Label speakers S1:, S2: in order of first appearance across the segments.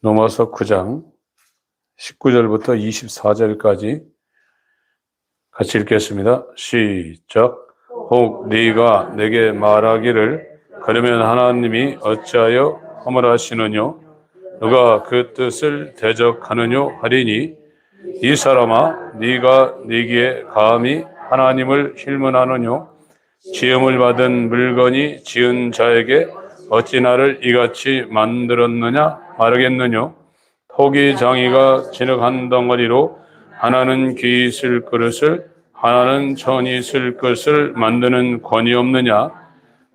S1: 로마서 9장 19절부터 24절까지 같이 읽겠습니다. 시작. 혹 네가 내게 말하기를 그러면 하나님이 어찌하여 허물하시느뇨? 누가 그 뜻을 대적하느뇨 하리니 이 사람아 네가 네기에 감히 하나님을 힐문하느뇨? 지음을 받은 물건이 지은 자에게 어찌 나를 이같이 만들었느냐 말하겠느뇨? 토기 장이가 진흙 한 덩어리로 하나는 귀 있을 그릇을 하나는 천이 있을 것을 만드는 권위 없느냐?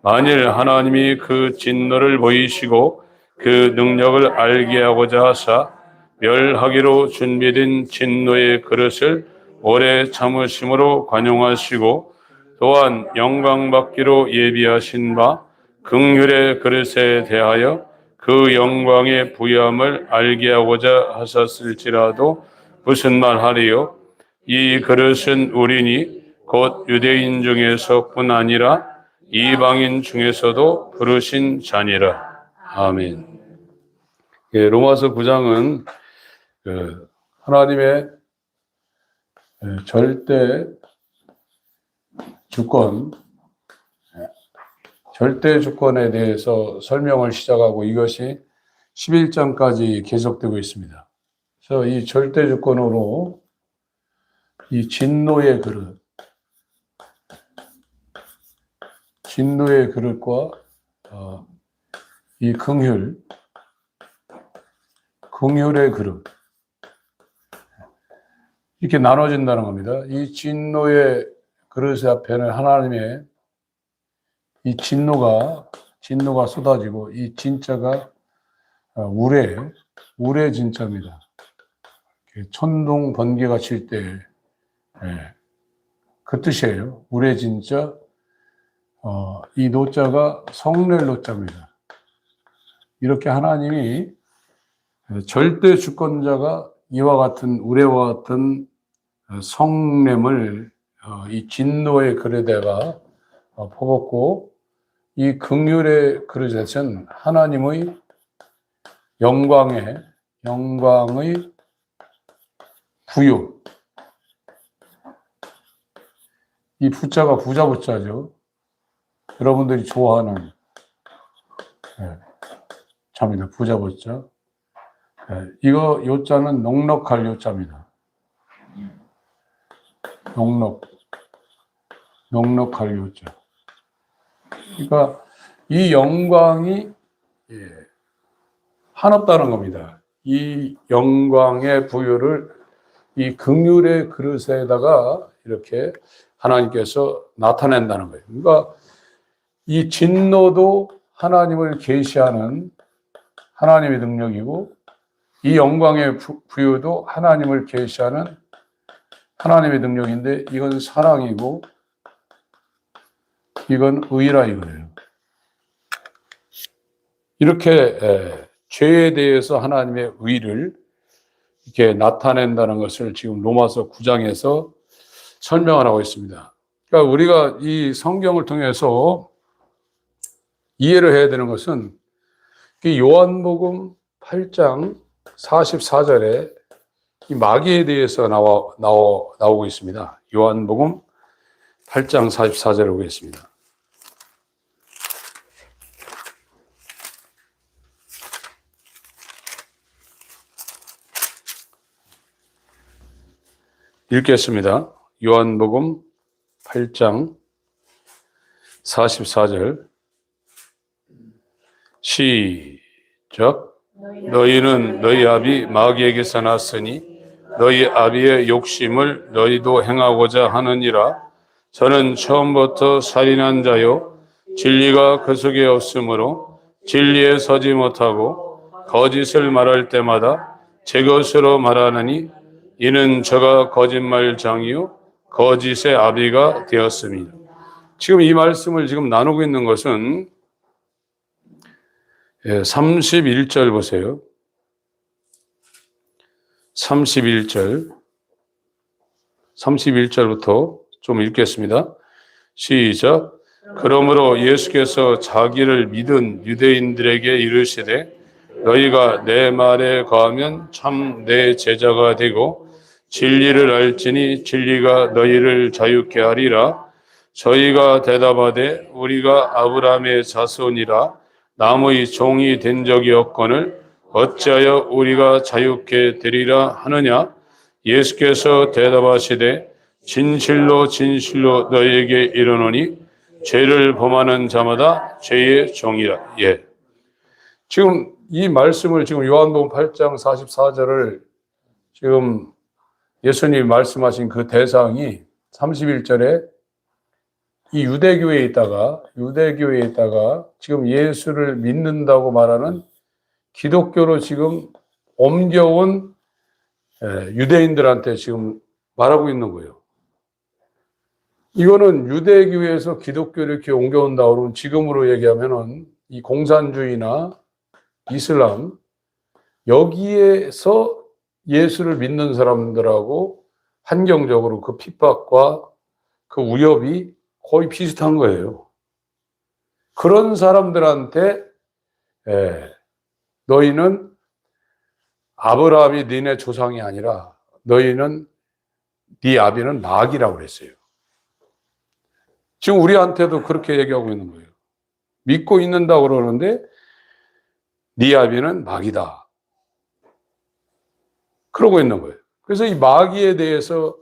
S1: 만일 하나님이 그 진노를 보이시고 그 능력을 알게 하고자 하사 멸하기로 준비된 진노의 그릇을 오래 참으심으로 관용하시고 또한 영광받기로 예비하신 바 긍휼의 그릇에 대하여 그 영광의 부유함을 알게 하고자 하셨을지라도 무슨 말 하리요? 이 그릇은 우리니 곧 유대인 중에서뿐 아니라 이방인 중에서도 부르신 자니라. 아멘. 예, 로마서 9장은 하나님의 절대 주권, 절대 주권에 대해서 설명을 시작하고 이것이 11장까지 계속되고 있습니다. 그래서 이 절대 주권으로 이 진노의 그릇과 이 긍휼의 그릇 이렇게 나눠진다는 겁니다. 이 진노의 그릇 앞에는 하나님의 이 진노가 쏟아지고 이 진짜가 우레 진짜입니다. 천둥 번개가 칠 때 그 뜻이에요. 우레 진짜. 이 노자가 성낼 노자입니다. 이렇게 하나님이 절대 주권자가 이와 같은 우레와 같은 성냄을 이 진노의 그릇에다가 퍼붓고 이 긍휼의 그릇에서는 하나님의 영광의 부요. 이 부자가 부자죠. 여러분들이 좋아하는 자입니다. 부자. 이거 요자는 넉넉할 요자입니다. 넉넉할 요자. 그러니까 이 영광이 한없다는 겁니다. 이 영광의 부유를 이 긍휼의 그릇에다가 이렇게 하나님께서 나타낸다는 거예요. 그러니까 이 진노도 하나님을 계시하는 하나님의 능력이고 이 영광의 부유도 하나님을 계시하는 하나님의 능력인데 이건 사랑이고 이건 의라 이거예요. 이렇게 죄에 대해서 하나님의 의를 이렇게 나타낸다는 것을 지금 로마서 9장에서 설명을 하고 있습니다. 그러니까 우리가 이 성경을 통해서 이해를 해야 되는 것은 요한복음 8장 44절에 이 마귀에 대해서 나오고 있습니다. 요한복음 8장 44절을 보겠습니다. 읽겠습니다. 요한복음 8장 44절 시작. 너희는 너희 아비 마귀에게서 났으니 너희 아비의 욕심을 너희도 행하고자 하느니라. 저는 처음부터 살인한 자요 진리가 그 속에 없으므로 진리에 서지 못하고 거짓을 말할 때마다 제 것으로 말하느니 이는 저가 거짓말장이요 거짓의 아비가 되었습니다. 지금 이 말씀을 지금 나누고 있는 것은 31절 보세요. 31절부터 좀 읽겠습니다. 시작. 그러므로 예수께서 자기를 믿은 유대인들에게 이르시되
S2: 너희가 내 말에 거하면 참 내 제자가 되고 진리를 알지니 진리가 너희를 자유케 하리라. 저희가 대답하되 우리가 아브라함의 자손이라 남의 종이 된 적이 없거늘 어찌하여 우리가 자유케 되리라 하느냐. 예수께서 대답하시되 진실로 진실로 너희에게 이르노니 죄를 범하는 자마다 죄의 종이라. 예.
S1: 지금 이 말씀을 지금 요한복음 8장 44절을 지금 예수님이 말씀하신 그 대상이 31절에 이 유대교회에 있다가 지금 예수를 믿는다고 말하는 기독교로 지금 옮겨온 유대인들한테 지금 말하고 있는 거예요. 이거는 유대교회에서 기독교를 이렇게 옮겨온다 그러면 지금으로 얘기하면은 이 공산주의나 이슬람 여기에서 예수를 믿는 사람들하고 환경적으로 그 핍박과 그 위협이 거의 비슷한 거예요. 그런 사람들한테 너희는 아브라함이 너네 조상이 아니라 너희는 네 아비는 마귀라고 그랬어요. 지금 우리한테도 그렇게 얘기하고 있는 거예요. 믿고 있는다고 그러는데 네 아비는 마귀다. 그러고 있는 거예요. 그래서 이 마귀에 대해서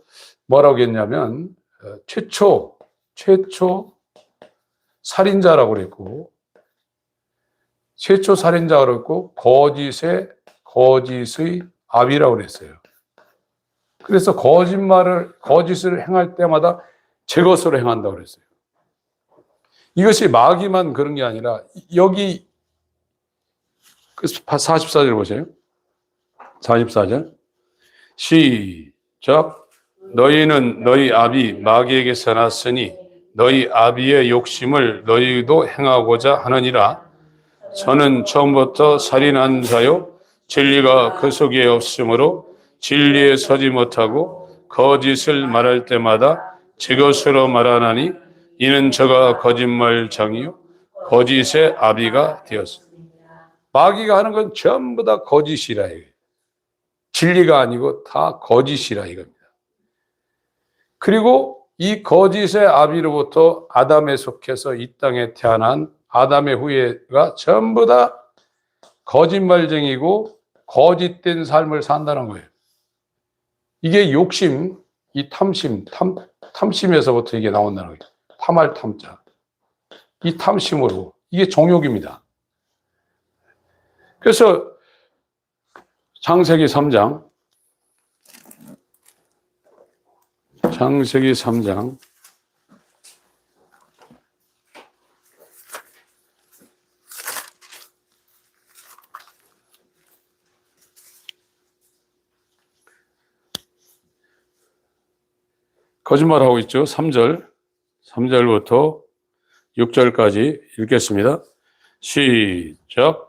S1: 뭐라고 했냐면 최초 살인자라고 그랬고 최초 살인자라고 그랬고 거짓의 아비라고 그랬어요. 그래서 거짓을 행할 때마다 제 것으로 행한다고 그랬어요. 이것이 마귀만 그런 게 아니라 여기 44절 보세요. 44절 시작. 너희는 너희 아비 마귀에게서 났으니 너희 아비의 욕심을 너희도 행하고자 하느니라. 저는 처음부터 살인한 자요 진리가 그 속에 없으므로 진리에 서지 못하고 거짓을 말할 때마다 제 것으로 말하나니 이는 저가 거짓말장이요 거짓의 아비가 되었습니다. 마귀가 하는 건 전부 다 거짓이라 이거예요. 진리가 아니고 다 거짓이라 이겁니다. 그리고 이 거짓의 아비로부터 아담에 속해서 이 땅에 태어난 아담의 후예가 전부 다 거짓말쟁이고 거짓된 삶을 산다는 거예요. 이게 욕심, 이 탐심에서부터 이게 나온다는 거예요. 탐할 탐자. 이 탐심으로. 이게 정욕입니다. 그래서 창세기 3장 거짓말하고 있죠. 3절부터 6절까지 읽겠습니다. 시작.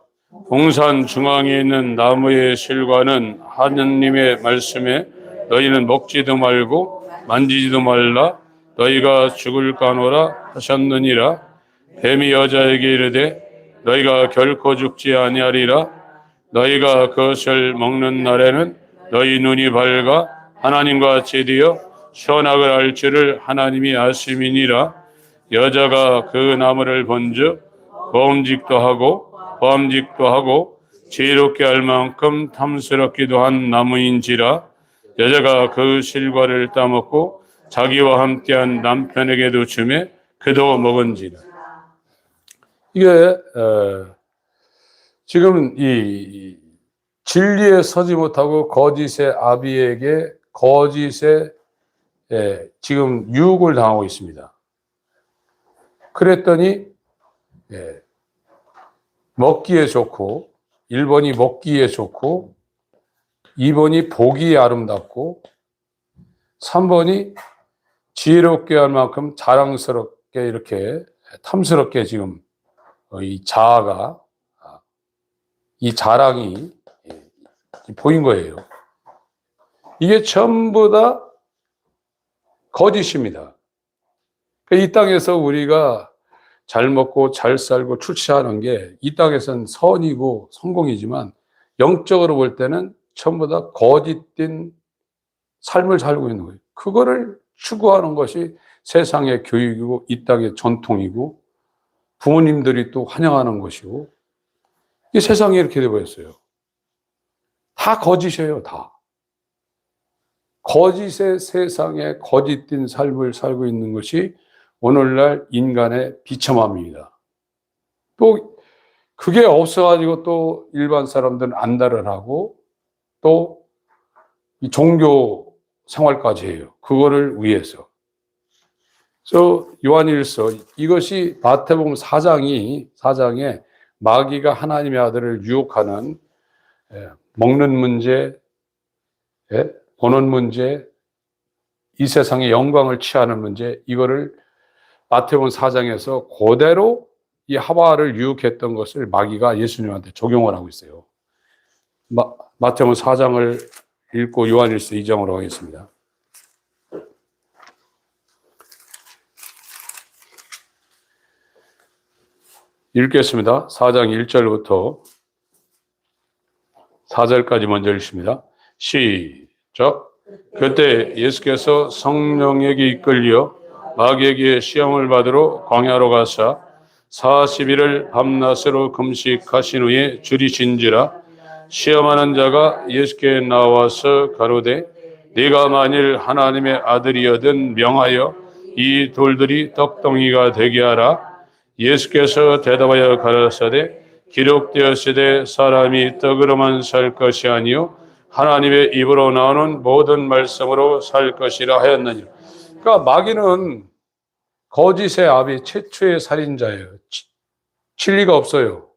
S1: 동산 중앙에 있는 나무의 실과는 하느님의 말씀에 너희는 먹지도 말고 만지지도 말라. 너희가 죽을까노라 하셨느니라. 뱀이 여자에게 이르되 너희가 결코 죽지 아니하리라. 너희가 그것을 먹는 날에는 너희 눈이 밝아 하나님과 같이 되어 선악을 알 줄을 하나님이 아심이니라. 여자가 그 나무를 본즉 범직도 하고 지혜롭게 할 만큼 탐스럽기도 한 나무인지라. 여자가 그 실과를 따먹고 자기와 함께한 남편에게도 주매 그도 먹은지라. 이게 지금 이 진리에 서지 못하고 거짓의 아비에게 거짓의 지금 유혹을 당하고 있습니다. 그랬더니 먹기에 좋고 1번이 먹기에 좋고 2번이 보기에 아름답고 3번이 지혜롭게 할 만큼 자랑스럽게 이렇게 탐스럽게 지금 이 자아가 이 자랑이 보인 거예요. 이게 전부 다 거짓입니다. 이 땅에서 우리가 잘 먹고 잘 살고 출세하는 게 이 땅에선 선이고 성공이지만 영적으로 볼 때는 전부 다 거짓된 삶을 살고 있는 거예요. 그거를 추구하는 것이 세상의 교육이고 이 땅의 전통이고 부모님들이 또 환영하는 것이고 이 세상이 이렇게 되어버렸어요. 다 거짓이에요, 다. 거짓의 세상에 거짓된 삶을 살고 있는 것이 오늘날 인간의 비참함입니다. 또 그게 없어가지고 또 일반 사람들은 안달을 하고 또 이 종교 생활까지 해요. 그거를 위해서. 그래서 요한일서 이것이 마태복음 4장에 마귀가 하나님의 아들을 유혹하는 먹는 문제, 보는 문제, 이 세상의 영광을 취하는 문제, 이거를 마태복음 4장에서 그대로 이 하와를 유혹했던 것을 마귀가 예수님한테 적용을 하고 있어요. 마태복음 4장을 읽고 요한일서 2장으로 가겠습니다. 읽겠습니다. 4장 1절부터 4절까지 먼저 읽습니다. 시작. 그때 예수께서 성령에게 이끌려 마귀에게 시험을 받으러 광야로 가사 40일을 밤낮으로 금식하신 후에 줄이신지라 시험하는 자가 예수께 나와서 가로되 네가 만일 하나님의 아들이여든 명하여 이 돌들이 떡덩이가 되게 하라. 예수께서 대답하여 가라사대 기록되었으되 사람이 떡으로만 살 것이 아니요 하나님의 입으로 나오는 모든 말씀으로 살 것이라 하였느니라. 그러니까 마귀는 거짓의 아비 최초의 살인자예요. 진리가 없어요.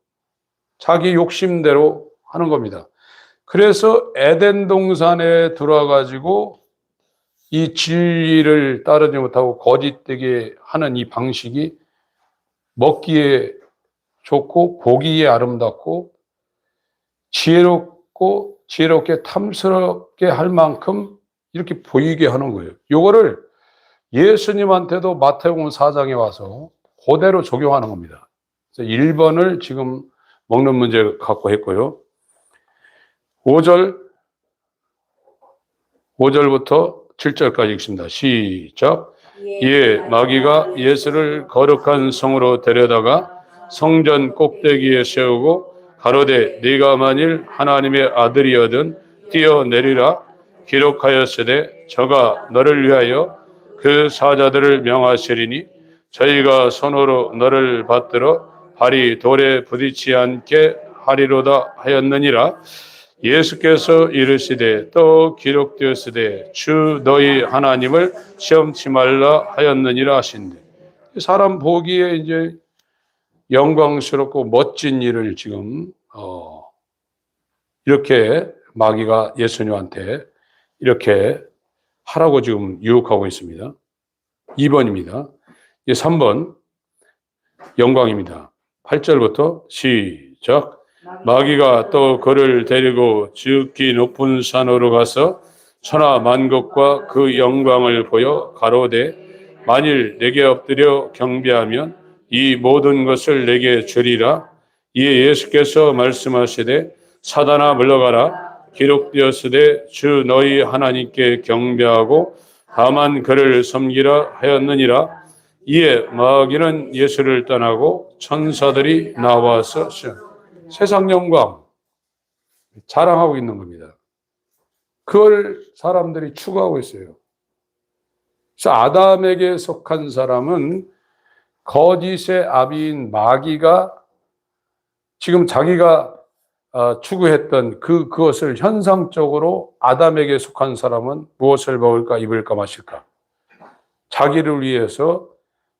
S1: 자기 욕심대로 하는 겁니다. 그래서 에덴 동산에 들어와가지고 이 진리를 따르지 못하고 거짓되게 하는 이 방식이 먹기에 좋고 보기에 아름답고 지혜롭게 탐스럽게 할 만큼 이렇게 보이게 하는 거예요. 이거를 예수님한테도 마태복음 4장에 와서 그대로 적용하는 겁니다. 그래서 1번을 지금 먹는 문제 갖고 했고요. 5절부터 7절까지 읽습니다. 시작. 이에 마귀가 예수를 거룩한 성으로 데려다가 성전 꼭대기에 세우고 가로되 네가 만일 하나님의 아들이여든 뛰어내리라. 기록하였으되 저가 너를 위하여 그 사자들을 명하시리니 저희가 손으로 너를 받들어 발이 돌에 부딪히지 않게 하리로다 하였느니라. 예수께서 이르시되 또 기록되었으되 주 너희 하나님을 시험치 말라 하였느니라 하신대. 사람 보기에 이제 영광스럽고 멋진 일을 지금 이렇게 마귀가 예수님한테 이렇게 하라고 지금 유혹하고 있습니다. 2번입니다. 3번 영광입니다. 8절부터 시작. 마귀가 또 그를 데리고 지극히 높은 산으로 가서 천하 만국과 그 영광을 보여 가로되 만일 내게 엎드려 경배하면 이 모든 것을 내게 주리라. 이에 예수께서 말씀하시되 사단아 물러가라. 기록되었으되 주 너희 하나님께 경배하고 다만 그를 섬기라 하였느니라. 이에 마귀는 예수를 떠나고 천사들이 나와서 세상 영광 자랑하고 있는 겁니다. 그걸 사람들이 추구하고 있어요. 그래서 아담에게 속한 사람은 거짓의 아비인 마귀가 지금 자기가 추구했던 그것을 현상적으로 아담에게 속한 사람은 무엇을 먹을까 입을까 마실까 자기를 위해서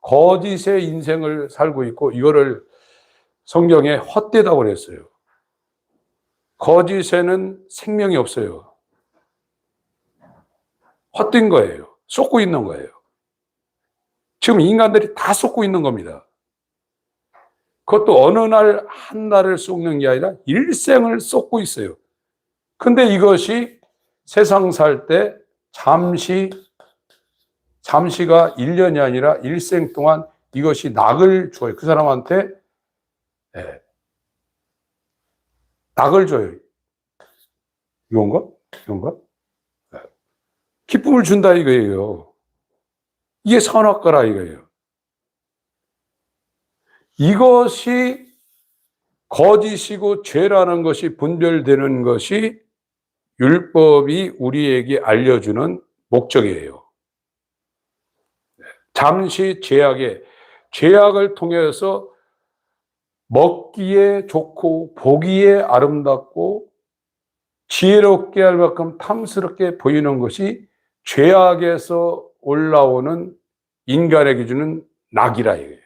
S1: 거짓의 인생을 살고 있고 이거를 성경에 헛되다고 그랬어요. 거짓에는 생명이 없어요. 헛된 거예요. 쏟고 있는 거예요. 지금 인간들이 다 쏟고 있는 겁니다. 그것도 어느 날 한 날을 쏟는 게 아니라 일생을 쏟고 있어요. 근데 이것이 세상 살 때 잠시가 1년이 아니라 일생 동안 이것이 낙을 줘요. 그 사람한테 예, 낙을 줘요. 이건가? 이건가? 예. 기쁨을 준다 이거예요. 이게 선악과라 이거예요. 이것이 거짓이고 죄라는 것이 분별되는 것이 율법이 우리에게 알려주는 목적이에요. 잠시 죄악을 통해서 먹기에 좋고 보기에 아름답고 지혜롭게 할 만큼 탐스럽게 보이는 것이 죄악에서 올라오는 인간에게 주는 낙이라 이거예요.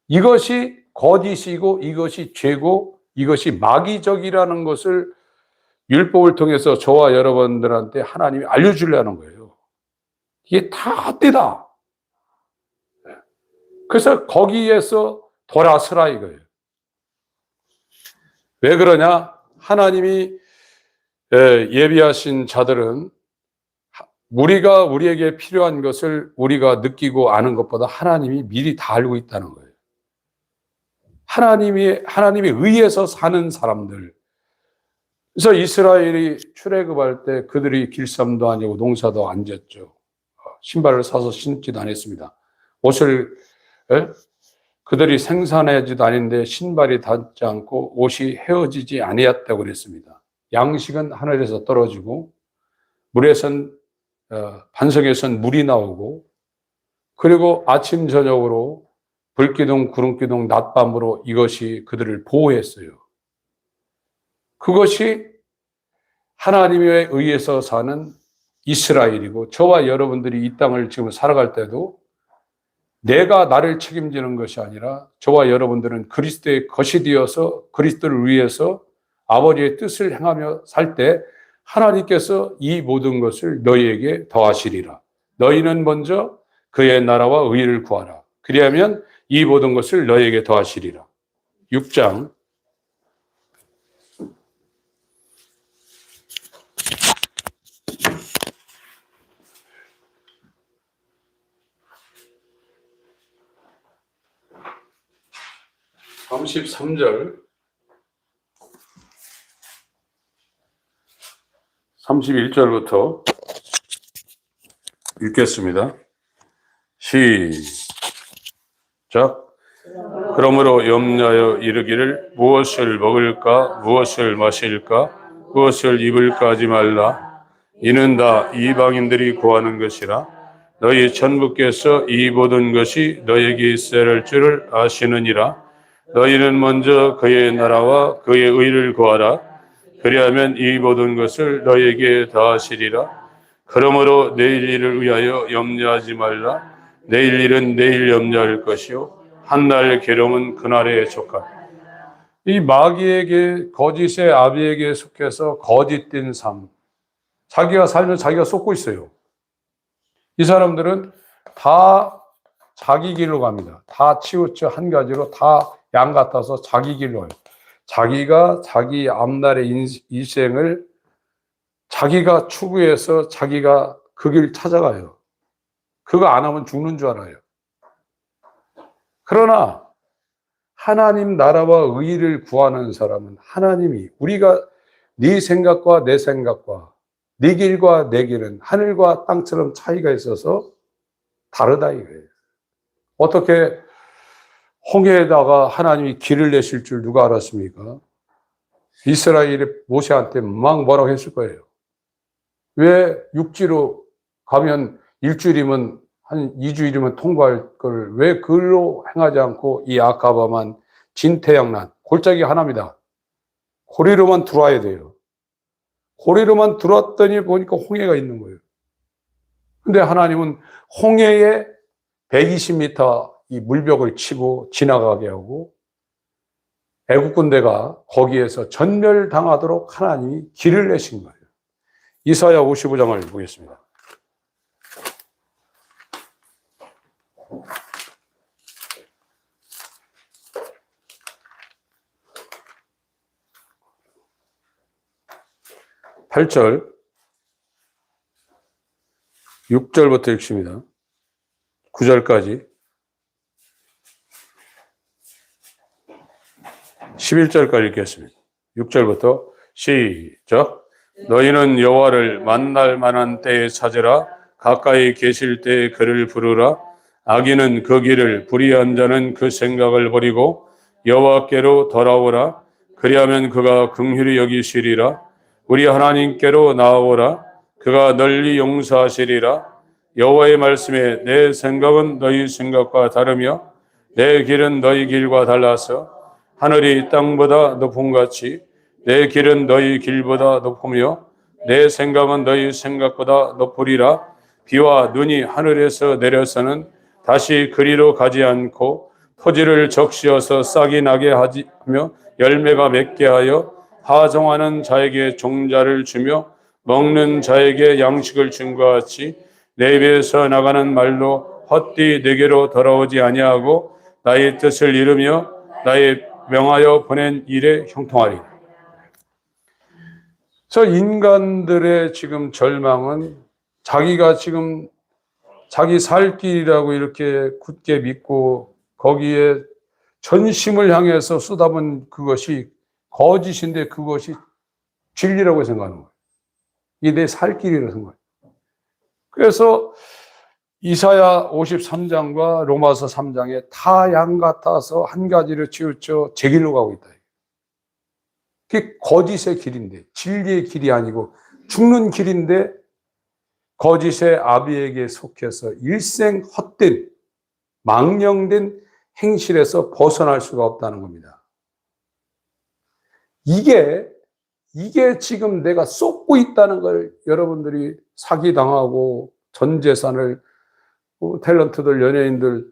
S1: 이것이 거짓이고 이것이 죄고 이것이 마귀적이라는 것을 율법을 통해서 저와 여러분들한테 하나님이 알려주려는 거예요. 이게 다 헛되다. 그래서 거기에서 돌아서라 이거예요. 왜 그러냐? 하나님이 예비하신 자들은 우리에게 필요한 것을 우리가 느끼고 아는 것보다 하나님이 미리 다 알고 있다는 거예요. 하나님에 의해서 사는 사람들. 그래서 이스라엘이 출애굽할 때 그들이 길쌈도 아니고 농사도 안 짓죠. 신발을 사서 신지도 않았습니다. 옷을 그들이 생산하지도 않은데 신발이 닿지 않고 옷이 헤어지지 아니었다고 그랬습니다. 양식은 하늘에서 떨어지고 반석에선 물이 나오고 그리고 아침 저녁으로 불기둥 구름기둥 낮밤으로 이것이 그들을 보호했어요. 그것이 하나님에 의해서 사는 이스라엘이고 저와 여러분들이 이 땅을 지금 살아갈 때도 내가 나를 책임지는 것이 아니라 저와 여러분들은 그리스도의 것이 되어서 그리스도를 위해서 아버지의 뜻을 행하며 살 때 하나님께서 이 모든 것을 너희에게 더하시리라. 너희는 먼저 그의 나라와 의를 구하라. 그리하면 이 모든 것을 너희에게 더하시리라. 6장 33절 31절부터 읽겠습니다. 시작. 그러므로 염려하여 이르기를 무엇을 먹을까 무엇을 마실까 무엇을 입을까 하지 말라. 이는 다 이방인들이 구하는 것이라. 너희 천부께서 이 모든 것이 너희에게 있어야 할 줄을 아시느니라. 너희는 먼저 그의 나라와 그의 의를 구하라. 그리하면 이 모든 것을 너희에게 다하시리라. 그러므로 내일 일을 위하여 염려하지 말라. 내일 일은 내일 염려할 것이요 한날 괴로움은 그날에 족하라. 이 마귀에게 거짓의 아비에게 속해서 거짓된 삶, 자기가 살면 자기가 쏟고 있어요. 이 사람들은 다 자기 길로 갑니다. 다 치우쳐 한 가지로 다 양 같아서 자기 길로 가요. 자기가 자기 앞날의 인생을 자기가 추구해서 자기가 그 길 찾아가요. 그거 안 하면 죽는 줄 알아요. 그러나 하나님 나라와 의를 구하는 사람은 하나님이 우리가 네 생각과 내 생각과 네 길과 내 길은 하늘과 땅처럼 차이가 있어서 다르다 이거예요. 어떻게 홍해에다가 하나님이 길을 내실 줄 누가 알았습니까? 이스라엘이 모세한테 막 뭐라고 했을 거예요. 왜 육지로 가면 일주일이면 한 2주일이면 통과할 걸 왜 그로 행하지 않고 이 아까바만 진태양난 골짜기 하나입니다. 고리로만 들어와야 돼요. 고리로만 들어왔더니 보니까 홍해가 있는 거예요. 근데 하나님은 홍해에 120m 이 물벽을 치고 지나가게 하고 애국 군대가 거기에서 전멸당하도록 하나님이 길을 내신 거예요. 이사야 55장을 보겠습니다. (8절) 6절부터 읽습니다. 9절까지 11절까지 읽겠습니다. 6절부터 시작. 너희는 여호와를 만날 만한 때에 찾으라. 가까이 계실 때에 그를 부르라. 악인은 그 길을, 불의한 자는 그 생각을 버리고 여호와께로 돌아오라. 그리하면 그가 긍휼히 여기시리라. 우리 하나님께로 나아오라. 그가 널리 용서하시리라. 여호와의 말씀에 내 생각은 너희 생각과 다르며 내 길은 너희 길과 달라서 하늘이 땅보다 높음같이 내 길은 너희 길보다 높으며 내 생각은 너희 생각보다 높으리라. 비와 눈이 하늘에서 내려서는 다시 그리로 가지 않고 토지를 적시어서 싹이 나게 하며 열매가 맺게 하여 파종하는 자에게 종자를 주며 먹는 자에게 양식을 준 것 같이 내 입에서 나가는 말로 헛되이 내게로 돌아오지 아니하고 나의 뜻을 이루며 나의 명하여 보낸 일에 형통하리라. 저 인간들의 지금 절망은 자기가 지금 자기 살 길이라고 이렇게 굳게 믿고 거기에 전심을 향해서 쏟아본 그것이 거짓인데 그것이 진리라고 생각하는 거예요. 이게 내 살 길이라고 생각해요. 그래서 이사야 53장과 로마서 3장에 다 양 같아서 한 가지를 치우쳐 제 길로 가고 있다. 그게 거짓의 길인데 진리의 길이 아니고 죽는 길인데 거짓의 아비에게 속해서 일생 헛된 망령된 행실에서 벗어날 수가 없다는 겁니다. 이게 지금 내가 쏟고 있다는 걸 여러분들이 사기당하고 전 재산을 탤런트들 연예인들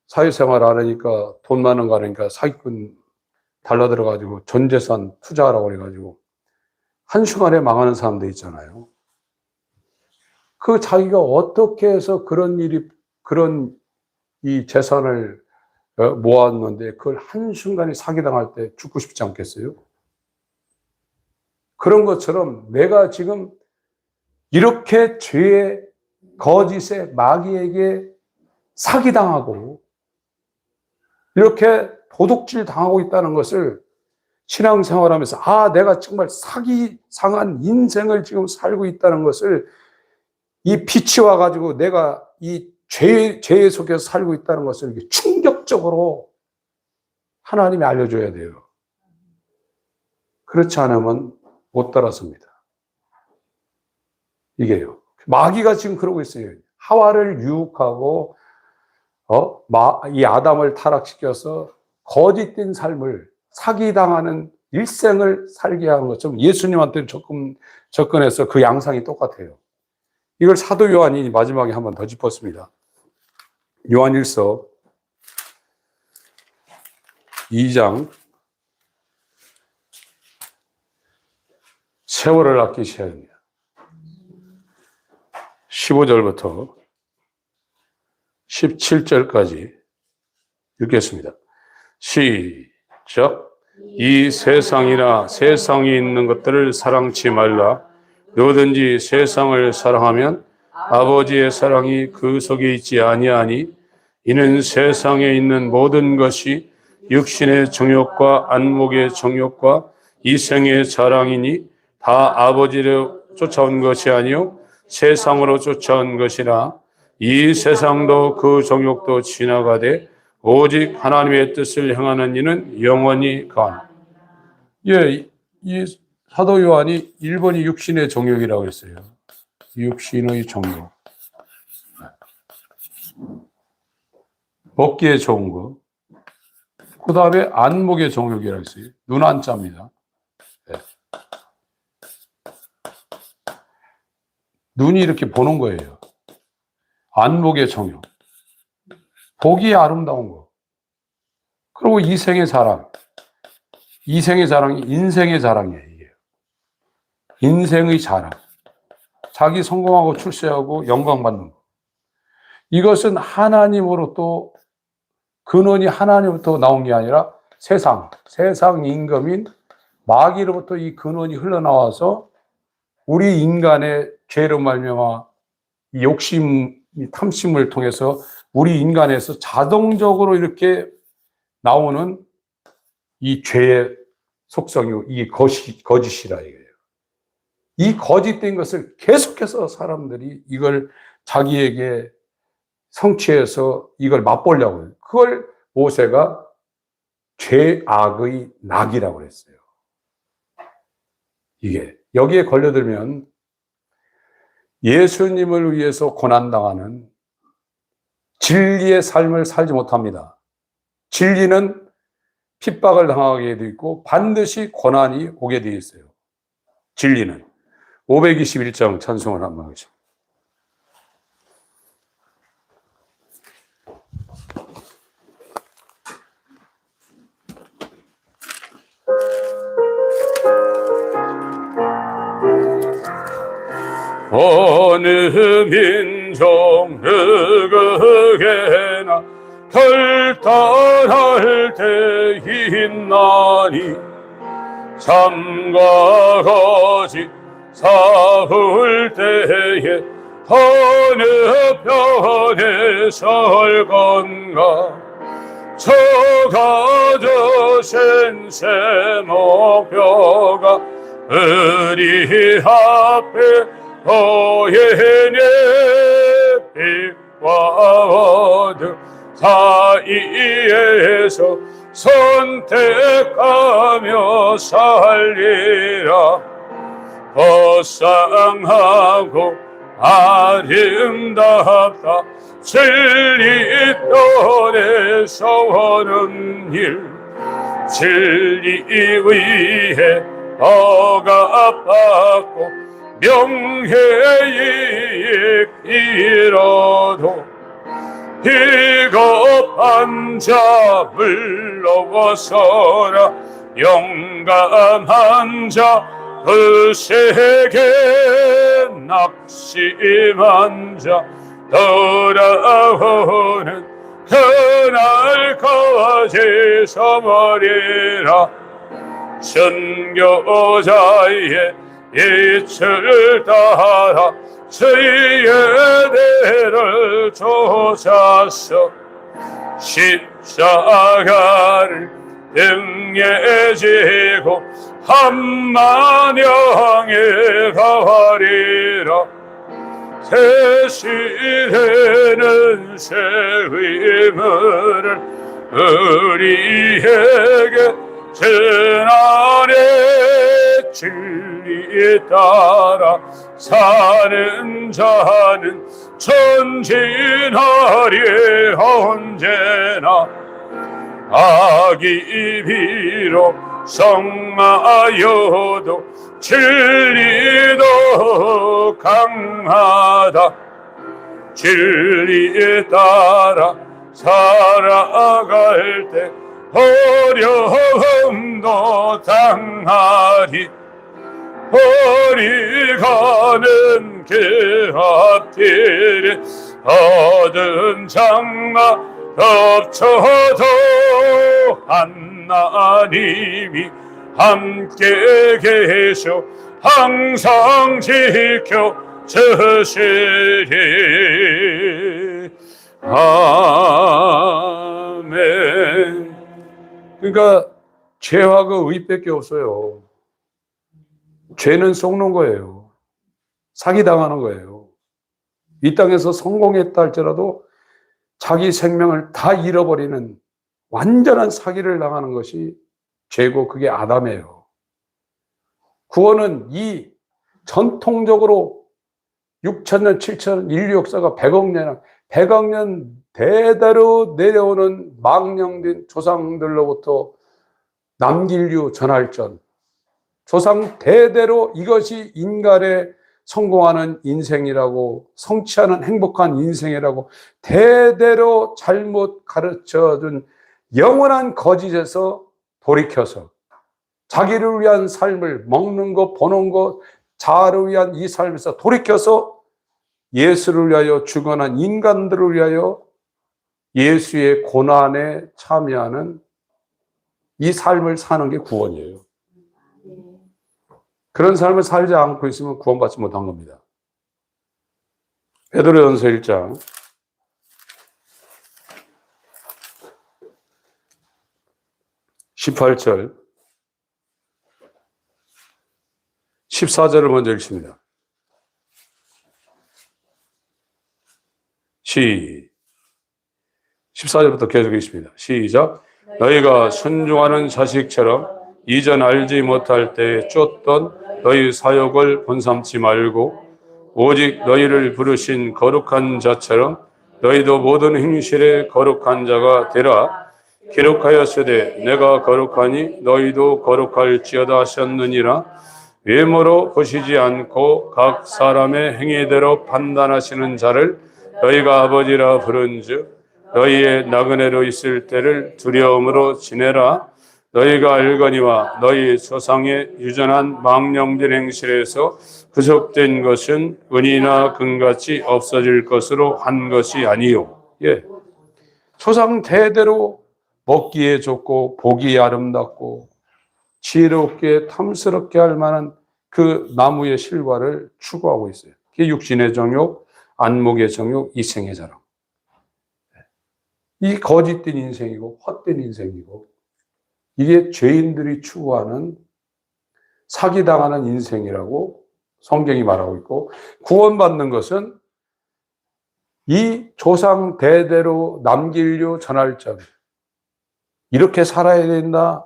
S1: 사회생활 안 하니까 돈 많은 거 하니까 사기꾼 달라들어가지고 전 재산 투자하라고 그래가지고 한순간에 망하는 사람들 있잖아요. 그 자기가 어떻게 해서 그런 이 재산을 모았는데 그걸 한순간에 사기당할 때 죽고 싶지 않겠어요? 그런 것처럼 내가 지금 이렇게 죄의 거짓의 마귀에게 사기당하고 이렇게 도둑질 당하고 있다는 것을 신앙생활하면서 내가 정말 사기상한 인생을 지금 살고 있다는 것을 이 빛이 와가지고 내가 이 죄에 속에서 살고 있다는 것을 충격적으로 하나님이 알려줘야 돼요. 그렇지 않으면 못 따라섭니다. 이게요. 마귀가 지금 그러고 있어요. 하와를 유혹하고 이 아담을 타락시켜서 거짓된 삶을 사기당하는 일생을 살게 하는 것처럼 예수님한테 접근해서 그 양상이 똑같아요. 이걸 사도 요한이 마지막에 한 번 더 짚었습니다. 요한일서 2장 세월을 아끼셔야 합니다. 15절부터 17절까지 읽겠습니다. 시작. 이 세상이나 세상에 있는 것들을 사랑치 말라. 누구든지 세상을 사랑하면 아버지의 사랑이 그 속에 있지 아니하니 이는 세상에 있는 모든 것이 육신의 정욕과 안목의 정욕과 이생의 자랑이니 다 아버지를 쫓아온 것이 아니요 세상으로 쫓아온 것이라. 이 세상도 그 정욕도 지나가되 오직 하나님의 뜻을 행하는 이는 영원히 간. 이 사도 요한이 1번이 육신의 정욕이라고 했어요. 육신의 정욕. 먹기에 좋은 거. 그 다음에 안목의 정욕이라고 했어요. 눈 안자입니다. 네. 눈이 이렇게 보는 거예요. 안목의 정욕. 보기에 아름다운 거. 그리고 이생의 자랑. 이생의 자랑이 인생의 자랑이에요. 인생의 자랑. 자기 성공하고 출세하고 영광받는 거. 이것은 하나님으로부터 근원이 하나님으로부터 나온 게 아니라 세상 임금인 마귀로부터 이 근원이 흘러나와서 우리 인간의 죄로 말미암아 욕심, 탐심을 통해서 우리 인간에서 자동적으로 이렇게 나오는
S3: 이 죄의 속성이고 이 거짓이라 이거예요. 이 거짓된 것을 계속해서 사람들이 이걸 자기에게 성취해서 이걸 맛보려고 해요. 그걸 모세가 죄악의 낙이라고 그랬어요. 이게 여기에 걸려들면 예수님을 위해서 고난당하는 진리의 삶을 살지 못합니다. 진리는 핍박을 당하게 되어 있고 반드시 고난이 오게 되어 있어요. 진리는 521장 찬송을 한번 하겠습니다.
S2: 어느 민족 누구에게나 결단할 때 있나니 참과 거짓 싸울 때에 어느 편에 설 건가 저가 저신 새 목표가 우리 앞에 너의 빛과 어둠 사이에서 선택하며 살리라. 거상하고 아름답다 진리 편에서 오는 일 진리 위에 억압받고 명예이익 잃어도 비겁한 자 물러서라. 용감한 자 의식에 낙심한 자 돌아오는 그날까지 서버리라. 순교자의 이틀 따라 주의 대를 쫓아서 십자가를 등에 지고 한만 영에 가리라. 새 시대는 새 의무를 우리에게 전하네. 진리에 따라 사는 자는 전진하리. 언제나 악이 비록 성하여도 진리도 강하다. 진리에 따라 살아갈 때 어려움도 당하리. 어리가는 그 앞길에 어두운 장마 덮쳐도 하나님이 함께 계셔 항상 지켜 주시리. 아멘.
S3: 그러니까 죄와 그 의밖에 없어요. 죄는 속는 거예요. 사기당하는 거예요. 이 땅에서 성공했다 할지라도 자기 생명을 다 잃어버리는 완전한 사기를 당하는 것이 죄고 그게 아담이에요. 구원은 이 전통적으로 6,000년, 7,000년 인류 역사가 100억 년 대대로 내려오는 망령된 조상들로부터 남길류 전할전, 조상 대대로 이것이 인간의 성공하는 인생이라고, 성취하는 행복한 인생이라고 대대로 잘못 가르쳐준 영원한 거짓에서 돌이켜서 자기를 위한 삶을, 먹는 것, 보는 것, 자아를 위한 이 삶에서 돌이켜서 예수를 위하여 죽어난 인간들을 위하여 예수의 고난에 참여하는 이 삶을 사는 게 구원이에요. 그런 삶을 살지 않고 있으면 구원받지 못한 겁니다. 베드로전서 1장 18절, 14절을 먼저 읽습니다. 14절부터 계속 읽습니다. 시작. 너희가 순종하는 자식처럼 이전 알지 못할 때에 쫓던 너희 사욕을 본삼지 말고 오직 너희를 부르신 거룩한 자처럼 너희도 모든 행실에 거룩한 자가 되라. 기록하였으되 내가 거룩하니 너희도 거룩할지어다 하셨느니라. 외모로 보시지 않고 각 사람의 행위대로 판단하시는 자를 너희가 아버지라 부른즉 너희의 나그네로 있을 때를 두려움으로 지내라. 너희가 알거니와 너희 조상의 유전한 망령된 행실에서 구속된 것은 은이나 금같이 없어질 것으로 한 것이 아니요. 예. 조상 대대로 먹기에 좋고 보기에 아름답고 지혜롭게 탐스럽게 할 만한 그 나무의 실과를 추구하고 있어요. 그게 육신의 정욕, 안목의 정욕, 이생의 자랑. 이 거짓된 인생이고 헛된 인생이고 이게 죄인들이 추구하는 사기당하는 인생이라고 성경이 말하고 있고, 구원받는 것은 이 조상 대대로 남길류 전할점 이렇게 살아야 된다.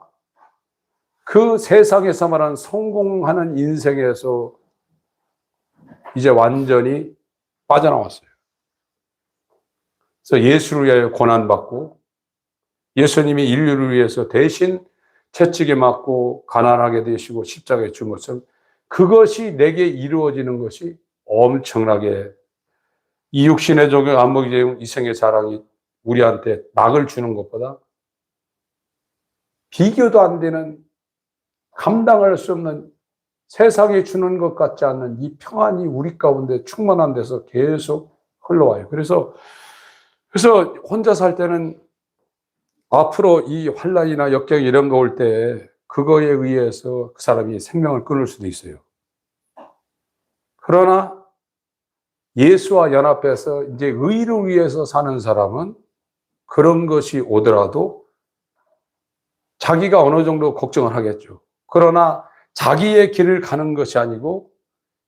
S3: 그 세상에서 말하는 성공하는 인생에서 이제 완전히 빠져나왔어요. 그래서 예수를 위하여 고난받고 예수님이 인류를 위해서 대신 채찍에 맞고 가난하게 되시고 십자가에 죽은 것은 그것이 내게 이루어지는 것이 엄청나게 이 육신의 종의 안목의 이생의 자랑이 우리한테 낙을 주는 것보다 비교도 안 되는 감당할 수 없는 세상에 주는 것 같지 않는 이 평안이 우리 가운데 충만한 데서 계속 흘러와요. 그래서 혼자 살 때는 앞으로 이 환난이나 역경 이런 거 올 때 그거에 의해서 그 사람이 생명을 끊을 수도 있어요. 그러나 예수와 연합해서 이제 의를 위해서 사는 사람은 그런 것이 오더라도 자기가 어느 정도 걱정을 하겠죠. 그러나 자기의 길을 가는 것이 아니고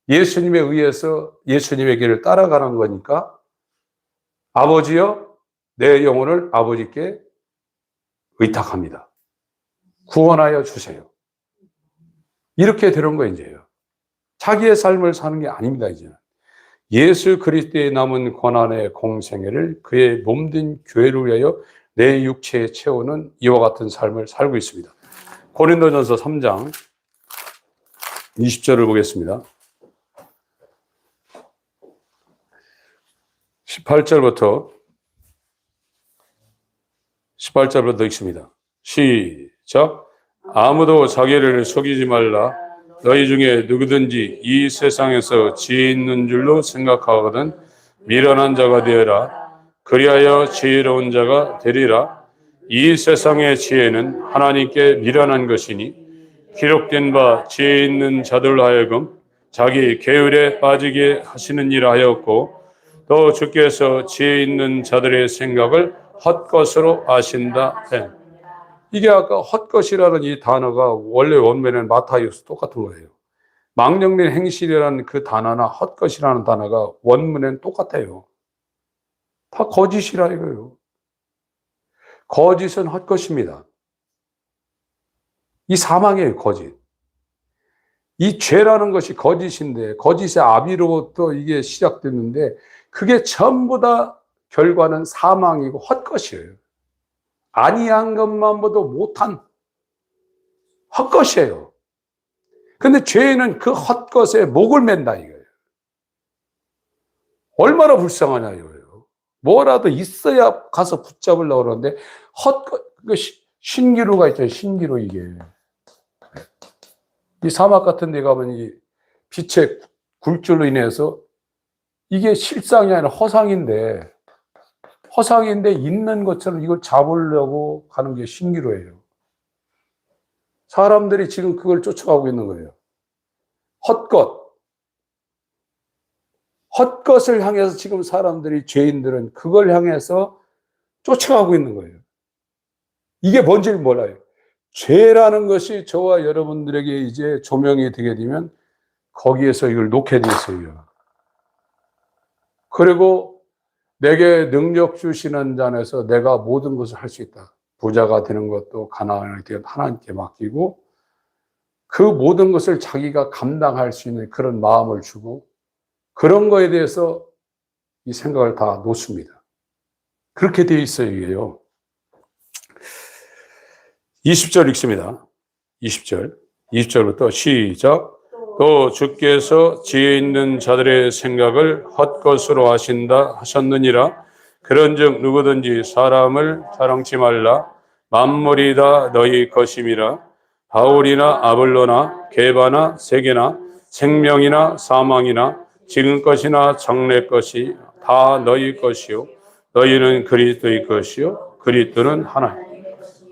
S3: 예수님에 의해서 예수님의 길을 따라가는 거니까 아버지여 내 영혼을 아버지께 의탁합니다. 구원하여 주세요. 이렇게 되는 거 이제요. 자기의 삶을 사는 게 아닙니다, 이제는. 예수 그리스도의 남은 고난의 공생애를 그의 몸된 교회를 위하여 내 육체에 채우는 이와 같은 삶을 살고 있습니다. 고린도전서 3장 20절을 보겠습니다. 18절부터 읽습니다. 시작. 아무도 자기를 속이지 말라. 너희 중에 누구든지 이 세상에서 지혜 있는 줄로 생각하거든 미련한 자가 되어라. 그리하여 지혜로운 자가 되리라. 이 세상의 지혜는 하나님께 미련한 것이니 기록된 바 지혜 있는 자들로 하여금 자기 계율에 빠지게 하시는 일 하였고 또 주께서 지혜 있는 자들의 생각을 헛것으로 아신다. 이게 아까 헛것이라는 이 단어가 원래 원문에는 마타이오스 똑같은 거예요. 망령된 행실이라는 그 단어나 헛것이라는 단어가 원문에는 똑같아요. 다 거짓이라 이거예요. 거짓은 헛것입니다. 이 사망이에요, 거짓. 이 죄라는 것이 거짓인데 거짓의 아비로부터 이게 시작됐는데 그게 전부 다 결과는 사망이고 헛것이에요. 아니한 것만 봐도 못한 헛것이에요. 근데 죄는 그 헛것에 목을 맨다 이거예요. 얼마나 불쌍하냐 이거예요. 뭐라도 있어야 가서 붙잡으려고 그러는데 헛것, 신기루가 있잖아요. 신기루 이게. 이 사막 같은 데 가면 이 빛의 굴줄로 인해서 이게 실상이 아니라 허상인데 있는 것처럼 이걸 잡으려고 하는 게 신기루예요. 사람들이 지금 그걸 쫓아가고 있는 거예요. 헛것을 향해서 지금 사람들이, 죄인들은 그걸 향해서 쫓아가고 있는 거예요. 이게 뭔지를 몰라요. 죄라는 것이 저와 여러분들에게 이제 조명이 되게 되면 거기에서 이걸 놓게 돼 있어요. 그리고 내게 능력 주시는 자에서 내가 모든 것을 할 수 있다. 부자가 되는 것도 가난하게 되는 하나님께 맡기고 그 모든 것을 자기가 감당할 수 있는 그런 마음을 주고 그런 거에 대해서 이 생각을 다 놓습니다. 그렇게 되어 있어요, 이게요. 20절 읽습니다. 20절부터 시작. 또 주께서 지혜 있는 자들의 생각을 헛것으로 하신다 하셨느니라. 그런즉 누구든지 사람을 자랑치 말라. 만물이 다 너희 것임이라. 바울이나 아볼로나 게바나 세계나 생명이나 사망이나 지금 것이나 장래 것이 다 너희 것이요 너희는 그리스도의 것이요 그리스도는 하나님.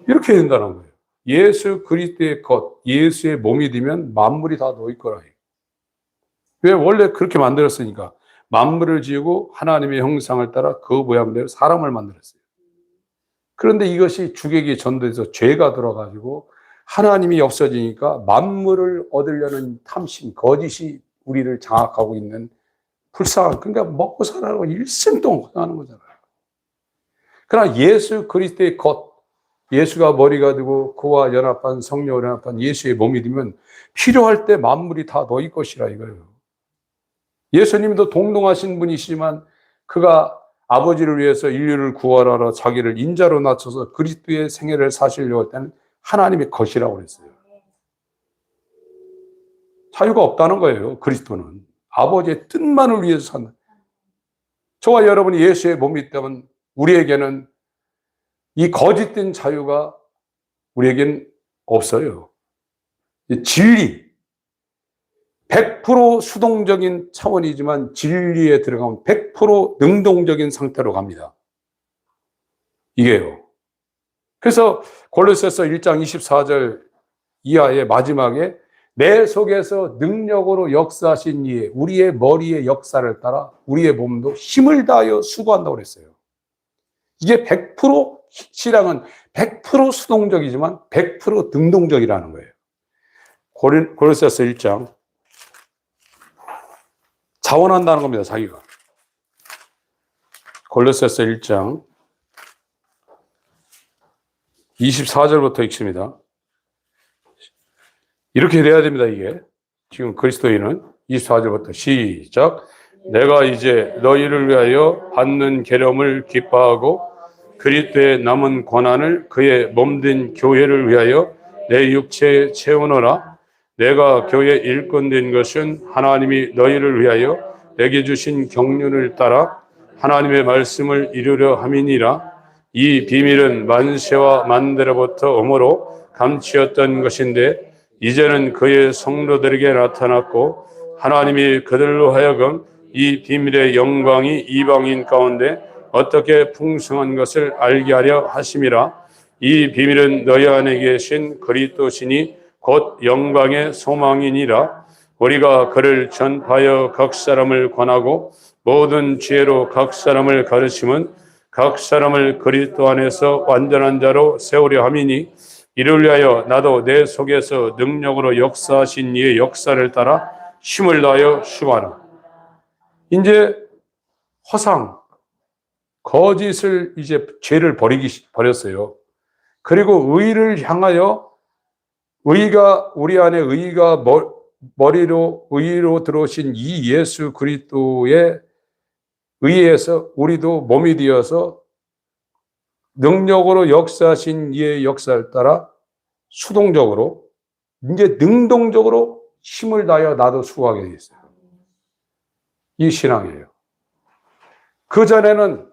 S3: 이렇게 된다는 거예요. 예수 그리스도의 것, 예수의 몸이 되면 만물이 다 너희 거라. 왜? 원래 그렇게 만들었으니까. 만물을 지으고 하나님의 형상을 따라 그 모양대로 사람을 만들었어요. 그런데 이것이 주객이 전도해서 죄가 들어가지고 하나님이 없어지니까 만물을 얻으려는 탐심, 거짓이 우리를 장악하고 있는 불쌍한, 그러니까 먹고 살라고 일생 동안 고생하는 거잖아요. 그러나 예수 그리스도의 것, 예수가 머리가 되고 그와 연합한 성령으로 연합한 예수의 몸이 되면 필요할 때 만물이 다 너희 것이라 이거예요. 예수님도 동등하신 분이시지만 그가 아버지를 위해서 인류를 구하라 자기를 인자로 낮춰서 그리스도의 생애를 사시려고 할 때는 하나님의 것이라고 그랬어요. 자유가 없다는 거예요. 그리스도는 아버지의 뜻만을 위해서 산다. 저와 여러분이 예수의 몸이 있다면 우리에게는 이 거짓된 자유가 우리에겐 없어요. 진리, 100% 수동적인 차원이지만 진리에 들어가면 100% 능동적인 상태로 갑니다. 이게요. 그래서 골로새서 1장 24절 이하의 마지막에 내 속에서 능력으로 역사하신 이의 우리의 머리의 역사를 따라 우리의 몸도 힘을 다하여 수고한다고 그랬어요. 이게 100% 신앙은 100% 수동적이지만 100% 능동적이라는 거예요. 골로새서 1장 자원한다는 겁니다. 자기가. 골로새서 1장 24절부터 읽습니다. 이렇게 돼야 됩니다. 이게 지금 그리스도인은 24절부터 시작. 내가 이제 너희를 위하여 받는 계름을 기뻐하고 그리스도의 남은 고난을 그의 몸된 교회를 위하여 내 육체에 채우노라. 내가 교회 일꾼된 것은 하나님이 너희를 위하여 내게 주신 경륜을 따라 하나님의 말씀을 이루려 함이니라. 이 비밀은 만세와 만대로부터 오므로 감추었던 것인데 이제는 그의 성도들에게 나타났고 하나님이 그들로 하여금 이 비밀의 영광이 이방인 가운데 어떻게 풍성한 것을 알게 하려 하심이라. 이 비밀은 너희 안에 계신 그리스도시니 곧 영광의 소망이니라. 우리가 그를 전파하여 각 사람을 권하고 모든 지혜로 각 사람을 가르침은 각 사람을 그리스도 안에서 완전한 자로 세우려 함이니 이를 위하여 나도 내 속에서 능력으로 역사하신 이의 역사를 따라 힘을 다하여 수고하라. 이제 허상, 거짓을 이제 죄를 버렸어요. 그리고 의를 향하여 의가 우리 안에 의가 머리로 의로 들어오신 이 예수 그리스도의 의해서 우리도 몸이 되어서 능력으로 역사하신 이의 역사를 따라 수동적으로 이제 능동적으로 힘을 다하여 나도 수고하게 되어 있어요. 이 신앙이에요. 그전에는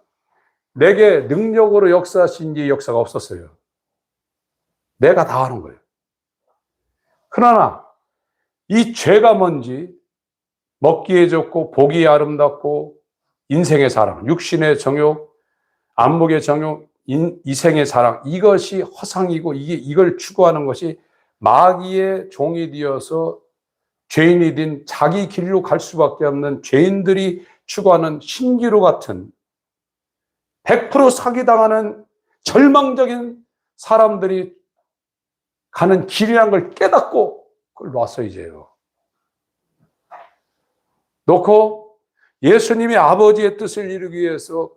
S3: 내게 능력으로 역사하신 이의 역사가 없었어요. 내가 다 하는 거예요. 그러나 이 죄가 뭔지 먹기에 좋고 보기에 아름답고 인생의 사랑, 육신의 정욕, 안목의 정욕, 이생의 사랑, 이것이 허상이고 이걸 추구하는 것이 마귀의 종이 되어서 죄인이 된 자기 길로 갈 수밖에 없는 죄인들이 추구하는 신기루 같은 100% 사기당하는 절망적인 사람들이 가는 길이라는 걸 깨닫고 그걸 놨어요, 이제요. 놓고 예수님이 아버지의 뜻을 이루기 위해서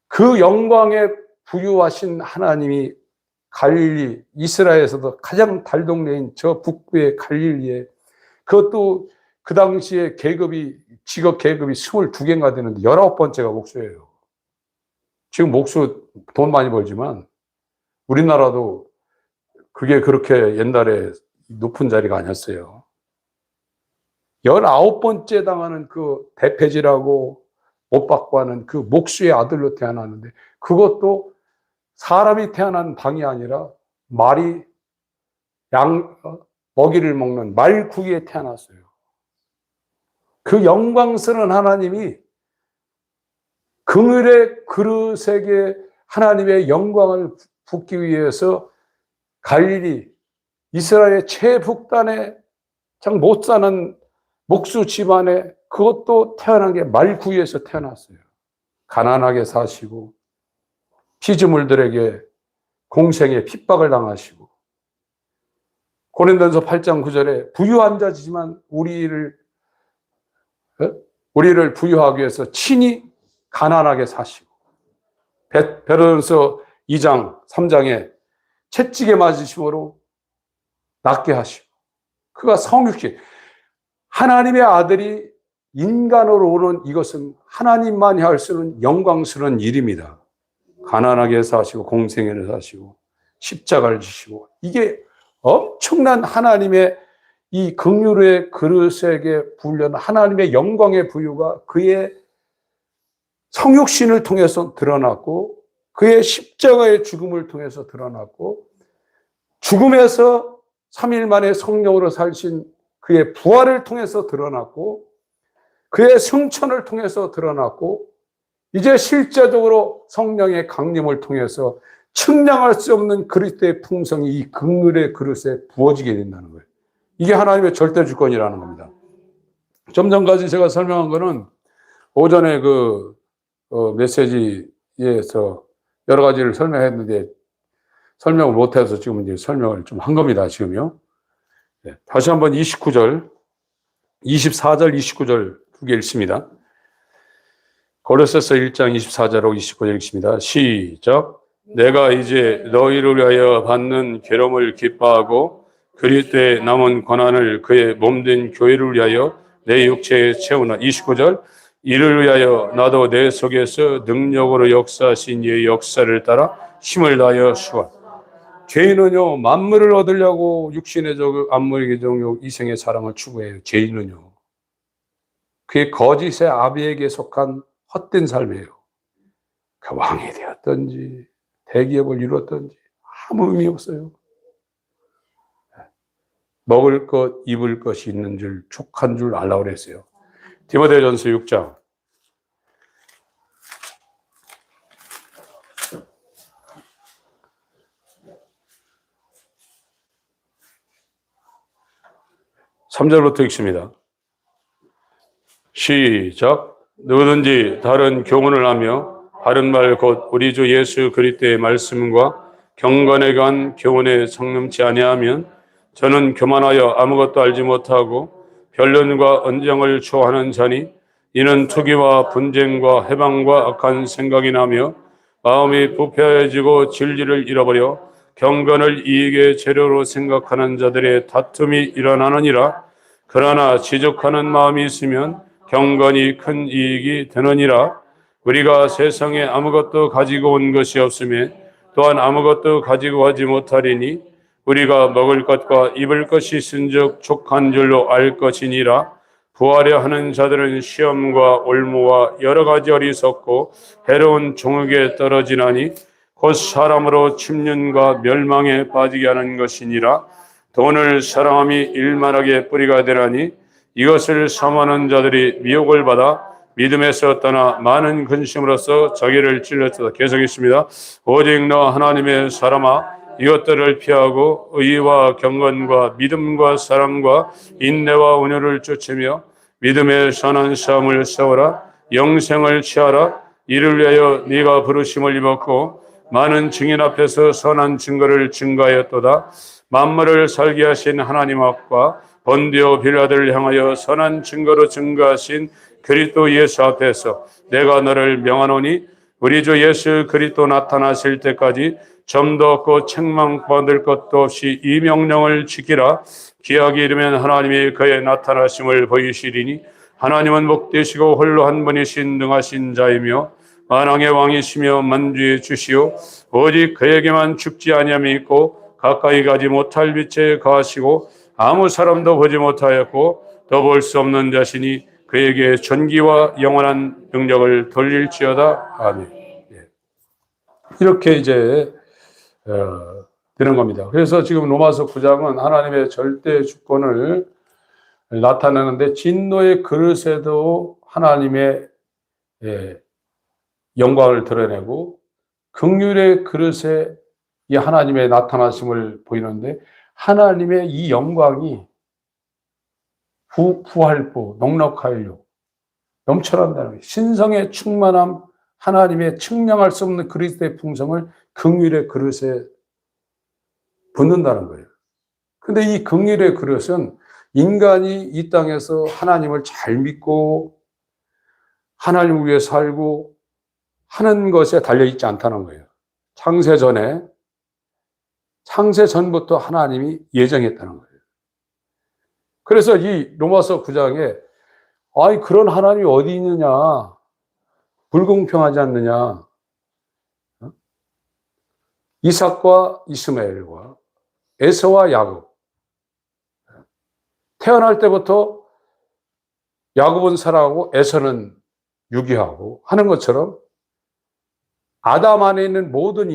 S3: 그 영광에 부유하신 하나님이 갈릴리, 이스라엘에서도 가장 달동네인 저 북부의 갈릴리에, 그것도 그 당시에 직업 계급이 22개인가 되는데 19번째가 목수예요. 지금 목수 돈 많이 벌지만 우리나라도 그게 그렇게 옛날에 높은 자리가 아니었어요. 19번째 당하는 그 대패질하고 못 받고 하는 그 목수의 아들로 태어났는데, 그것도 사람이 태어난 방이 아니라 말이 먹이를 먹는 말구기에 태어났어요. 그 영광스러운 하나님이 그물의 그릇에게 하나님의 영광을 붓기 위해서 갈릴리, 이스라엘의 최북단에 참 못 사는 목수 집안에, 그것도 태어난 게 말구이에서 태어났어요. 가난하게 사시고 피조물들에게 공생의 핍박을 당하시고, 고린도전서 8장 9절에 부유한 자지만 우리를 부유하기 위해서 친히 가난하게 사시고, 베드로전서 2장 3장에 채찍에 맞으심으로 낫게 하시고, 그가 성육신, 하나님의 아들이 인간으로 오는 이것은 하나님만이 할 수 있는 영광스러운 일입니다. 가난하게 사시고 공생애를 사시고 십자가를 지시고, 이게 엄청난 하나님의 이 긍휼의 그릇에게 부려는 하나님의 영광의 부유가 그의 성육신을 통해서 드러났고, 그의 십자가의 죽음을 통해서 드러났고, 죽음에서 3일 만에 성령으로 살신 그의 부활을 통해서 드러났고, 그의 승천을 통해서 드러났고, 이제 실제적으로 성령의 강림을 통해서 측량할 수 없는 그리스도의 풍성이 이 긍휼의 그릇에 부어지게 된다는 거예요. 이게 하나님의 절대 주권이라는 겁니다. 좀 전까지 제가 설명한 거는 오전에 메시지에서 여러 가지를 설명했는데 설명을 못해서 지금 이제 설명을 좀 한 겁니다, 지금요. 네, 다시 한번 24절, 29절 두 개 읽습니다. 고린도서 1장 24절하고 29절 읽습니다. 시작. 내가 이제 너희를 위하여 받는 괴로움을 기뻐하고 그리스도의 남은 고난을 그의 몸된 교회를 위하여 내 육체에 채우나. 29절. 이를 위하여 나도 내 속에서 능력으로 역사하신 이의 역사를 따라 힘을 다하여 수고하. 죄인은요, 만물을 얻으려고 육신의 적, 안목의 정욕, 이생의 사랑을 추구해요. 죄인은요, 그게 거짓의 아비에게 속한 헛된 삶이에요. 그 왕이 되었든지 대기업을 이뤘든지 아무 의미 없어요. 먹을 것, 입을 것이 있는 줄, 족한 줄 알라고 그랬어요. 디모데전서 6장. (3절부터) 읽습니다. 시작. 누구든지 다른 교훈을 하며 바른 말 곧 우리 주 예수 그리스도의 말씀과 경건에 관한 교훈에 상념치 아니하면 저는 교만하여 아무것도 알지 못하고 변론과 언쟁을 좋아하는 자니, 이는 투기와 분쟁과 해방과 악한 생각이 나며 마음이 부패해지고 진리를 잃어버려 경건을 이익의 재료로 생각하는 자들의 다툼이 일어나느니라. 그러나 지적하는 마음이 있으면 경건이 큰 이익이 되느니라. 우리가 세상에 아무것도 가지고 온 것이 없으며 또한 아무것도 가지고 가지 못하리니 우리가 먹을 것과 입을 것이 있은즉 족한 줄로 알 것이니라. 부하려 하는 자들은 시험과 올무와 여러 가지 어리석고 해로운 종에게 떨어지나니 곧 사람으로 침륜과 멸망에 빠지게 하는 것이니라. 돈을 사랑함이 일만하게 뿌리가 되나니 이것을 삼하는 자들이 미혹을 받아 믿음에서 떠나 많은 근심으로써 자기를 찔렀다. 계속했습니다. 오직 너 하나님의 사람아, 이것들을 피하고 의와 경건과 믿음과 사랑과 인내와 온유를 쫓으며 믿음의 선한 싸움을 싸우라. 영생을 취하라. 이를 위하여 네가 부르심을 입었고
S1: 많은 증인 앞에서 선한 증거를 증거하였도다. 만물을 살게 하신 하나님 앞과 본디오 빌라드를 향하여 선한 증거로 증거하신 그리스도 예수 앞에서 내가 너를 명하노니 우리 주 예수 그리스도 나타나실 때까지 점도 없고 책망받을 것도 없이 이 명령을 지키라. 기약이 이르면 하나님이 그의 나타나심을 보이시리니 하나님은 복되시고 홀로 한 분이신 능하신 자이며 만왕의 왕이시며 만주의 주시오. 오직 그에게만 죽지 아니함이 있고 가까이 가지 못할 빛에 거하시고 아무 사람도 보지 못하였고 또 볼 수 없는 자신이 그에게 전기와 영원한 능력을 돌릴지어다. 아멘. 예. 이렇게 이제 되는 겁니다. 그래서 지금 로마서 9장은 하나님의 절대 주권을 나타내는데 진노의 그릇에도 하나님의 영광을 드러내고 긍휼의 그릇에 이 하나님의 나타나심을 보이는데 하나님의 이 영광이 부활부 넉넉하여 넘쳐난다는 거예요. 신성의 충만함, 하나님의 측량할 수 없는 그리스도의 풍성을 긍휼의 그릇에 붓는다는 거예요. 근데 이 긍휼의 그릇은 인간이 이 땅에서 하나님을 잘 믿고 하나님을 위해 살고 하는 것에 달려있지 않다는 거예요. 창세 전부터 하나님이 예정했다는 거예요. 그래서 이 로마서 9장에 아이 그런 하나님이 어디 있느냐, 불공평하지 않느냐, 이삭과 이스마엘과 에서와 야곱, 태어날 때부터 야곱은 사랑하고 에서는 유기하고 하는 것처럼 아담 안에 있는 모든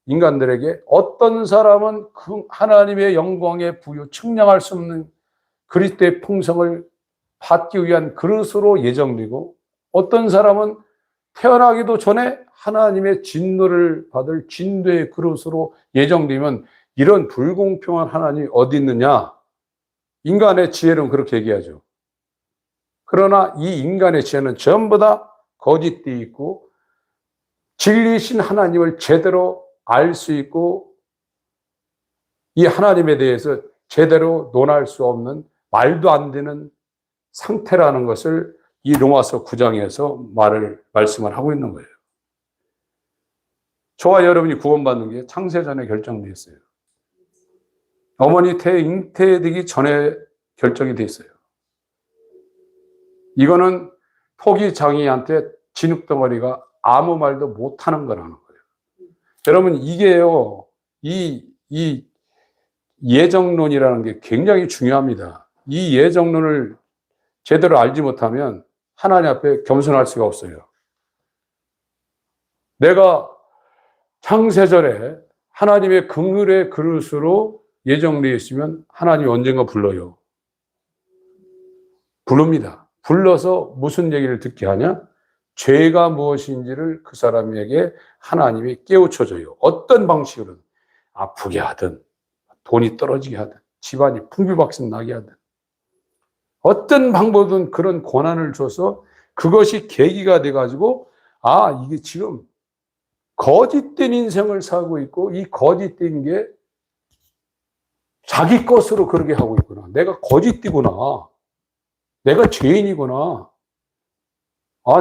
S1: 인간들에게 어떤 사람은 그 하나님의 영광의 부유, 측량할 수 없는 그리스도의 풍성을 받기 위한 그릇으로 예정되고 어떤 사람은 태어나기도 전에 하나님의 진노를 받을 진노의 그릇으로 예정되면 이런 불공평한 하나님이 어디 있느냐? 인간의 지혜는 그렇게 얘기하죠. 그러나 이 인간의 지혜는 전부 다 거짓되어 있고 진리이신 하나님을 제대로 알 수 있고 이 하나님에 대해서 제대로 논할 수 없는 말도 안 되는 상태라는 것을 이 로마서 9장에서 말씀을 하고 있는 거예요. 저와 여러분이 구원받는 게 창세전에 결정되어 있어요. 어머니 잉태되기 전에 결정이 되어 있어요. 이거는 토기 장이한테 진흙덩어리가 아무 말도 못하는 거라는 거예요. 여러분 이게요, 이 예정론이라는 게 굉장히 중요합니다. 이 예정론을 제대로 알지 못하면 하나님 앞에 겸손할 수가 없어요. 내가 창세전에 하나님의 긍휼의 그릇으로 예정되어 있으면 하나님이 언젠가 불러요. 부릅니다. 불러서 무슨 얘기를 듣게 하냐? 죄가 무엇인지를 그 사람에게 하나님이 깨우쳐줘요. 어떤 방식으로든 아프게 하든 돈이 떨어지게 하든 집안이 풍비박산 나게 하든 어떤 방법이든 그런 권한을 줘서 그것이 계기가 돼가지고 이게 지금 거짓된 인생을 살고 있고 이 거짓된 게 자기 것으로 그렇게 하고 있구나. 내가 거짓되구나. 내가 죄인이구나.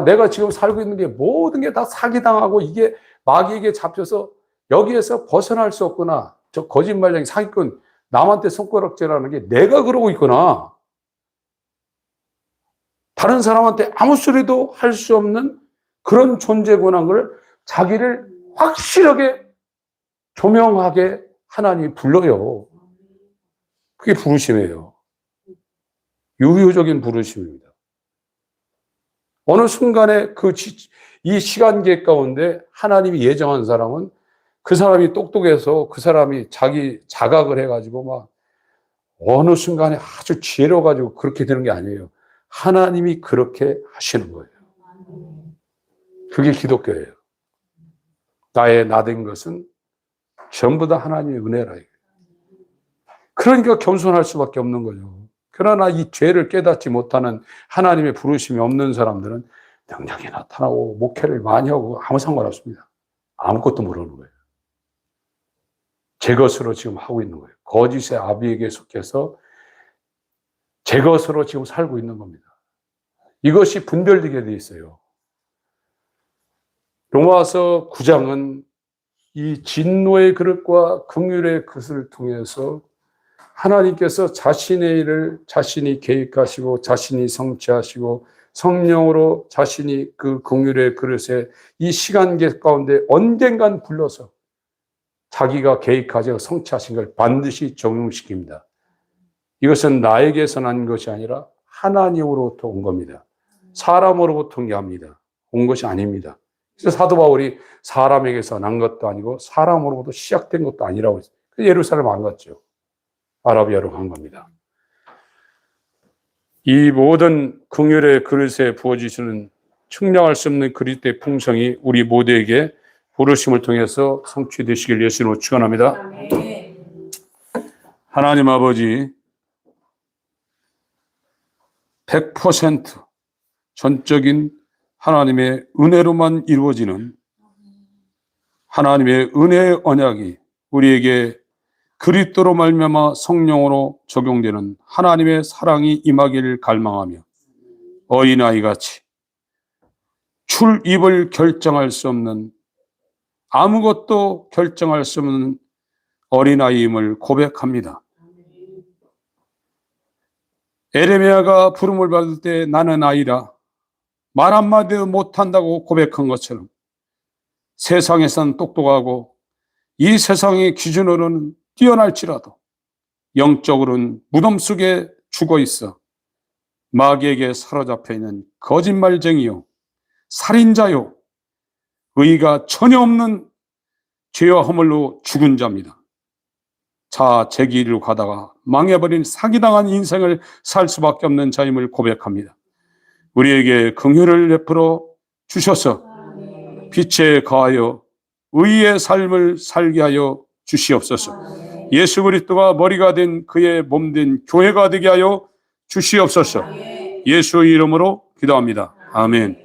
S1: 내가 지금 살고 있는 게 모든 게 다 사기당하고 이게 마귀에게 잡혀서 여기에서 벗어날 수 없구나. 저 거짓말쟁이 사기꾼 남한테 손가락질하는 게 내가 그러고 있구나. 다른 사람한테 아무 소리도 할 수 없는 그런 존재구나 걸 자기를 확실하게 조명하게 하나님이 불러요. 그게 부르심이에요. 유효적인 부르심입니다. 어느 순간에 이 시간계 가운데 하나님이 예정한 사람은 그 사람이 똑똑해서 그 사람이 자기 자각을 해가지고 막 어느 순간에 아주 지혜로워가지고 그렇게 되는 게 아니에요. 하나님이 그렇게 하시는 거예요. 그게 기독교예요. 나의 나된 것은 전부 다 하나님의 은혜라. 그러니까 겸손할 수밖에 없는 거죠. 그러나 이 죄를 깨닫지 못하는 하나님의 부르심이 없는 사람들은 능력이 나타나고 목회를 많이 하고 아무 상관없습니다.
S3: 아무것도 모르는 거예요. 제 것으로 지금 하고 있는 거예요. 거짓의 아비에게 속해서 제 것으로 지금 살고 있는 겁니다. 이것이 분별되게 돼 있어요. 로마서 9장은 이 진노의 그릇과 긍휼의 그릇을 통해서 하나님께서 자신의 일을 자신이 계획하시고 자신이 성취하시고 성령으로 자신이 그 긍휼의 그릇에 이 시간계 가운데 언젠간 불러서 자기가 계획하시고 성취하신 걸 반드시 적용시킵니다. 이것은 나에게서 난 것이 아니라 하나님으로부터 온 겁니다. 사람으로부터 온 것이 아닙니다. 그래서 사도 바울이 사람에게서 난 것도 아니고 사람으로부터 시작된 것도 아니라고 했어요. 예루살렘 안 갔죠. 아라비아로 간 겁니다. 이 모든 긍휼의 그릇에 부어지시는 측량할 수 없는 그리스도의 풍성이 우리 모두에게 부르심을 통해서 성취되시길 예수님으로 축원합니다. 하나님 아버지 100% 전적인 하나님의 은혜로만 이루어지는 하나님의 은혜의 언약이 우리에게 그리스도로 말미암아 성령으로 적용되는 하나님의 사랑이 임하기를 갈망하며 어린아이같이 출입을 결정할 수 없는 아무것도 결정할 수 없는 어린아이임을 고백합니다. 에레미야가 부름을 받을 때 나는 아이라 말 한마디도 못한다고 고백한 것처럼 세상에선 똑똑하고 이 세상의 기준으로는 뛰어날지라도 영적으로는 무덤 속에 죽어 있어 마귀에게 사로잡혀 있는 거짓말쟁이요 살인자요 의의가 전혀 없는 죄와 허물로 죽은 자입니다. 자, 제 길로 가다가 망해버린 사기당한 인생을 살 수밖에 없는 자임을 고백합니다. 우리에게 긍휼을 베풀어 주셔서 빛에 거하여 의의 삶을 살게 하여 주시옵소서. 예수 그리스도가 머리가 된 그의 몸된 교회가 되게 하여 주시옵소서. 예수의 이름으로 기도합니다. 아멘.